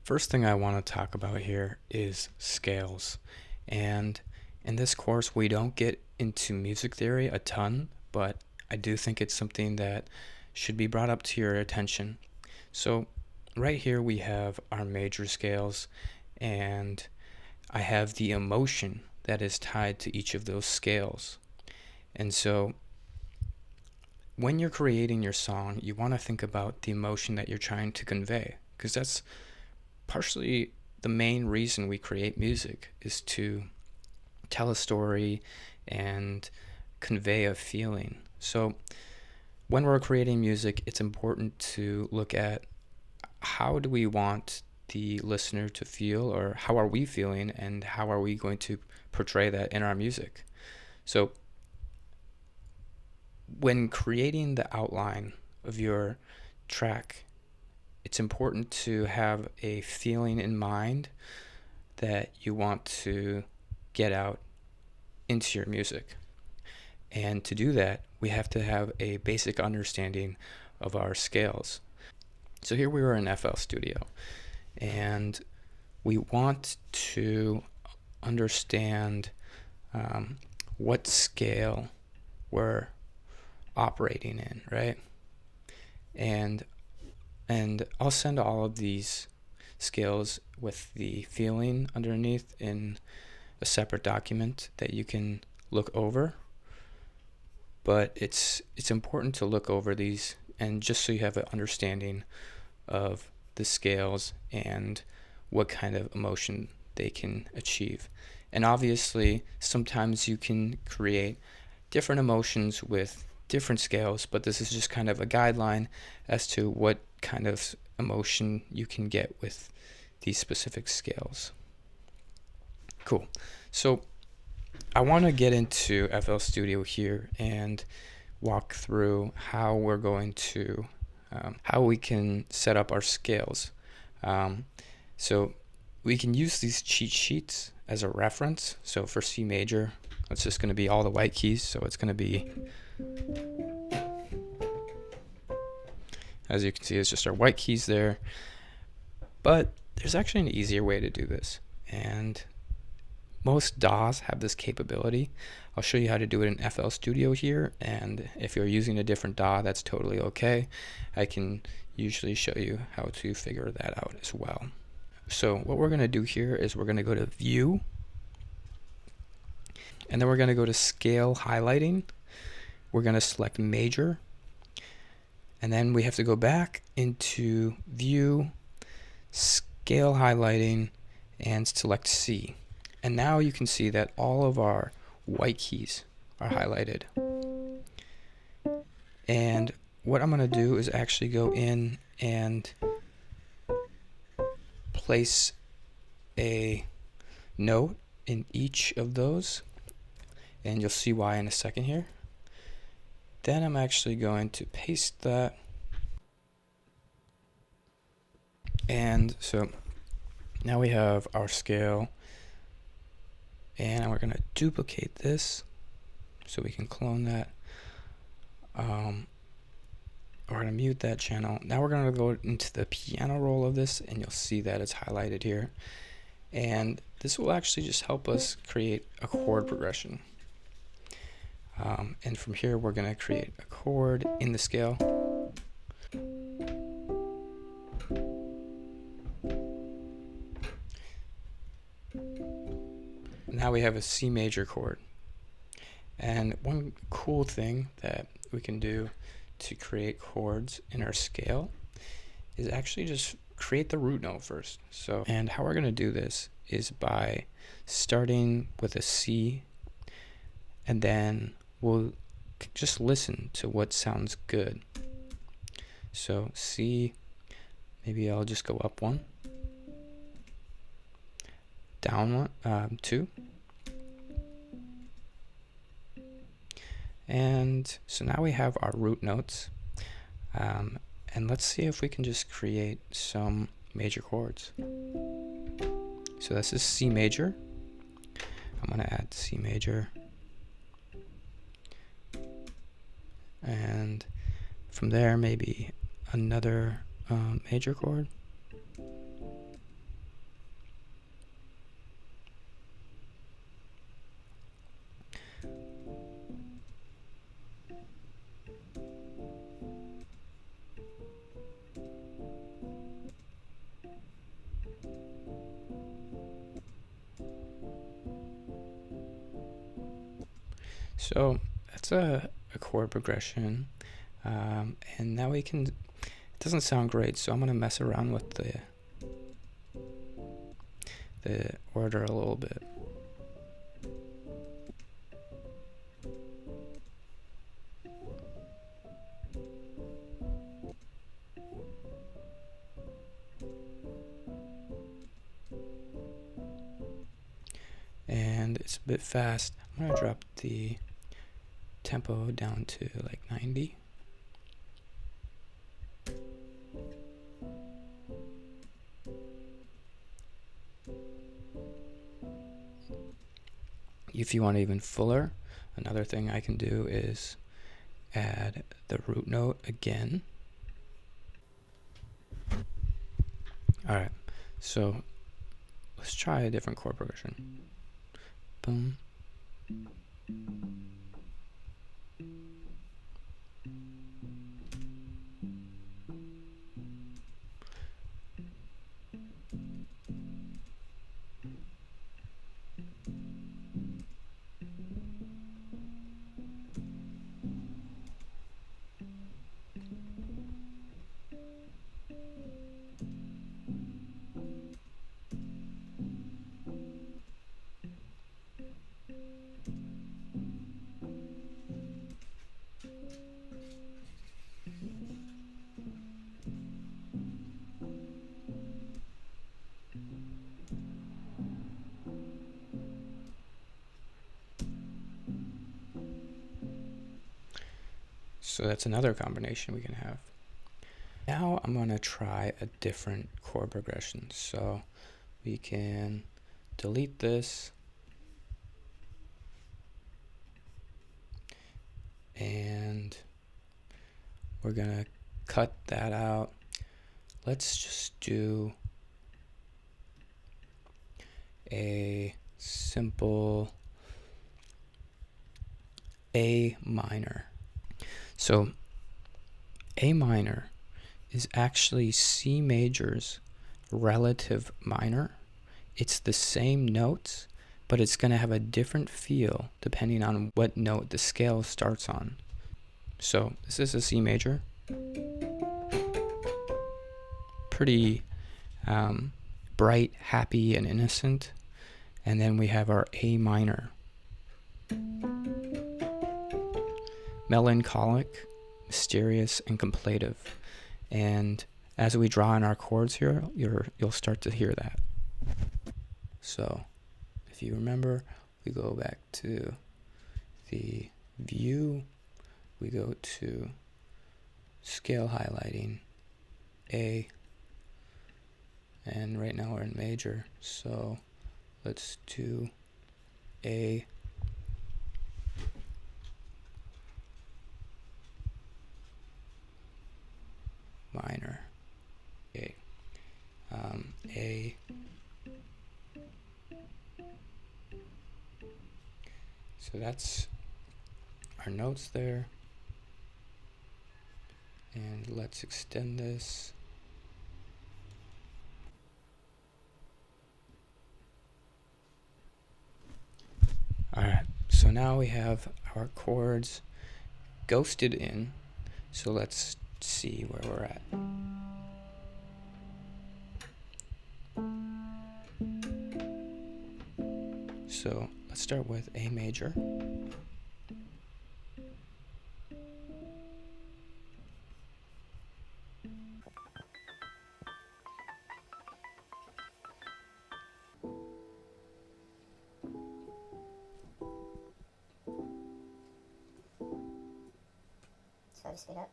First thing I want to talk about here is scales. And in this course, we don't get into music theory a ton, but I do think it's something that should be brought up to your attention. So right here we have our major scales, and I have the emotion that is tied to each of those scales. And so when you're creating your song, you want to think about the emotion that you're trying to convey, because that's partially the main reason we create music, is to tell a story and convey a feeling. So when we're creating music, it's important to look at how do we want the listener to feel, or how are we feeling, and how are we going to portray that in our music. So when creating the outline of your track, it's important to have a feeling in mind that you want to get out into your music. And to do that, we have to have a basic understanding of our scales. So here we are in FL Studio, and we want to understand what scale we're operating in, right? And I'll send all of these scales with the feeling underneath in a separate document that you can look over. But it's important to look over these, and just so you have an understanding of the scales and what kind of emotion they can achieve. And obviously, sometimes you can create different emotions with different scales, but this is just kind of a guideline as to what kind of emotion you can get with these specific scales. Cool. So I want to get into FL Studio here and walk through how we're going to how we can set up our scales. So we can use these cheat sheets as a reference. So for C major, it's just going to be all the white keys. So it's going to be, as you can see, it's just our white keys there. But there's actually an easier way to do this, and most DAWs have this capability. I'll show you how to do it in FL Studio here, and if you're using a different DAW, that's totally okay. I can usually show you how to figure that out as well. So what we're going to do here is we're going to go to View, and then we're going to go to Scale Highlighting. We're going to select Major, and then we have to go back into View, Scale Highlighting, and select C. And now you can see that all of our white keys are highlighted. And what I'm going to do is actually go in and place a note in each of those, and you'll see why in a second here. Then I'm actually going to paste that. And so now we have our scale, and we're going to duplicate this so we can clone that. We're going to mute that channel. Now we're going to go into the piano roll of this, and you'll see that it's highlighted here. And this will actually just help us create a chord progression. And from here, we're going to create a chord in the scale. Now we have a C major chord. And one cool thing that we can do to create chords in our scale is actually just create the root note first. So, and how we're going to do this is by starting with a C, and then we'll just listen to what sounds good. So C, maybe I'll just go up one, down one, two. And so now we have our root notes, and let's see if we can just create some major chords. So this is C major. I'm going to add C major, and from there maybe another major chord. So that's a chord progression. And now we can, it doesn't sound great, so I'm going to mess around with the order a little bit. And it's a bit fast. I'm going to drop the tempo down to like 90. If you want even fuller, another thing I can do is add the root note again. Alright, so let's try a different chord progression. Boom. So that's another combination we can have. Now I'm going to try a different chord progression. So we can delete this and we're going to cut that out. Let's just do a simple A minor. So A minor is actually C major's relative minor. It's the same notes, but it's going to have a different feel depending on what note the scale starts on. So this is a C major. Pretty bright, happy, and innocent. And then we have our A minor. Melancholic, mysterious, and contemplative. And as we draw in our chords here, you'll start to hear that. So if you remember, we go back to the view, we go to scale highlighting, A, and right now we're in major, so let's do A minor, A, A, so that's our notes there, and let's extend this. Alright, so now we have our chords ghosted in, so let's see where we're at. So let's start with A major. So to speed up.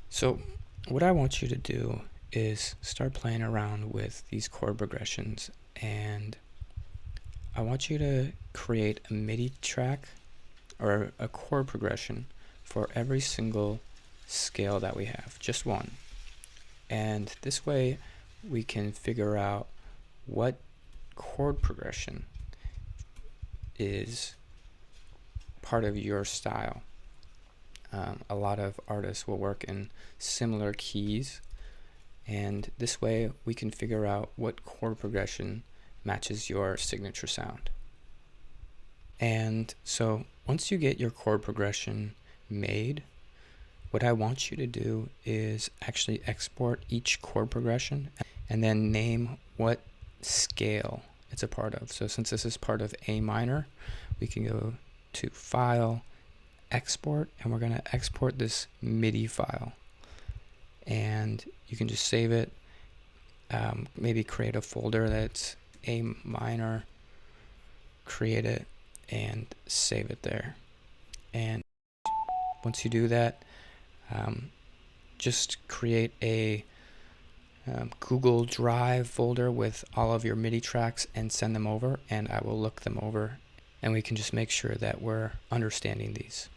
So what I want you to do is start playing around with these chord progressions, and I want you to create a MIDI track or a chord progression for every single scale that we have, just one. And this way we can figure out what chord progression is part of your style. A lot of artists will work in similar keys, and this way we can figure out what chord progression matches your signature sound. And so once you get your chord progression made, what I want you to do is actually export each chord progression and then name what scale it's a part of. So since this is part of A minor, we can go to File, Export, and we're going to export this MIDI file. And you can just save it, maybe create a folder that's A minor, create it, and save it there. And once you do that, just create a Google Drive folder with all of your MIDI tracks and send them over, and I will look them over, and we can just make sure that we're understanding these.